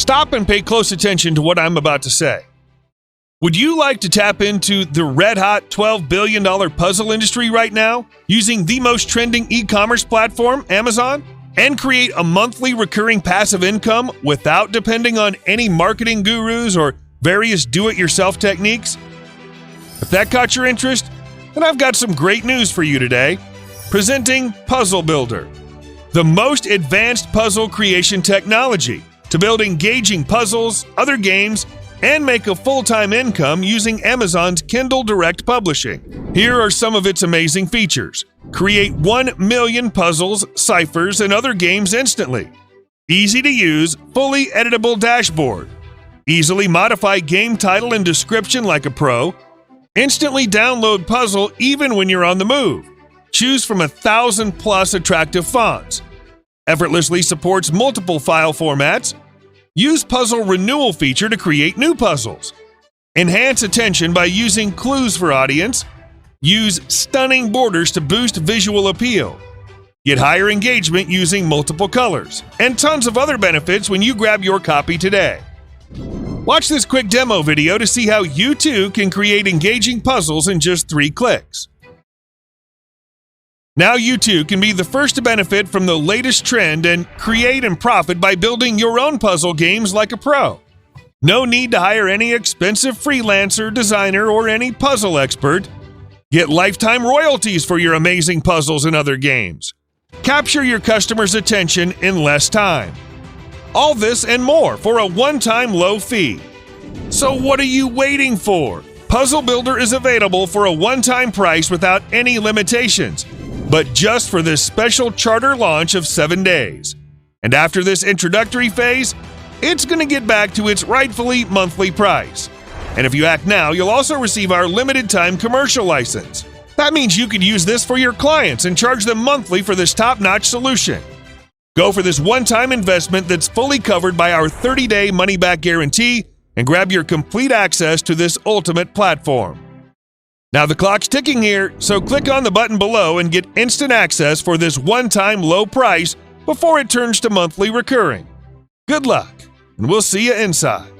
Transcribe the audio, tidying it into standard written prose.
Stop and pay close attention to what I'm about to say. Would you like to tap into the red-hot $12 billion puzzle industry right now using the most trending e-commerce platform, Amazon, and create a monthly recurring passive income without depending on any marketing gurus or various do-it-yourself techniques? If that caught your interest, then I've got some great news for you today. Presenting Puzzle Builder, the most advanced puzzle creation technology to build engaging puzzles, other games, and make a full-time income using Amazon's Kindle Direct Publishing. Here are some of its amazing features. Create 1 million puzzles, ciphers, and other games instantly. Easy to use, fully editable dashboard. Easily modify game title and description like a pro. Instantly download puzzle even when you're on the move. Choose from 1,000+ attractive fonts. Effortlessly supports multiple file formats. Use puzzle renewal feature to create new puzzles. Enhance attention by using clues for audience. Use stunning borders to boost visual appeal. Get higher engagement using multiple colors. And tons of other benefits when you grab your copy today. Watch this quick demo video to see how you too can create engaging puzzles in just 3 clicks. Now you too can be the first to benefit from the latest trend and create and profit by building your own puzzle games like a pro. No need to hire any expensive freelancer, designer, or any puzzle expert. Get lifetime royalties for your amazing puzzles and other games. Capture your customers' attention in less time. All this and more for a one-time low fee. So what are you waiting for? Puzzle Builder is available for a one-time price without any limitations, but just for this special charter launch of 7 days. And after this introductory phase, it's going to get back to its rightfully monthly price. And if you act now, you'll also receive our limited-time commercial license. That means you could use this for your clients and charge them monthly for this top-notch solution. Go for this one-time investment that's fully covered by our 30-day money-back guarantee and grab your complete access to this ultimate platform. Now the clock's ticking here, so click on the button below and get instant access for this one-time low price before it turns to monthly recurring. Good luck, and we'll see you inside.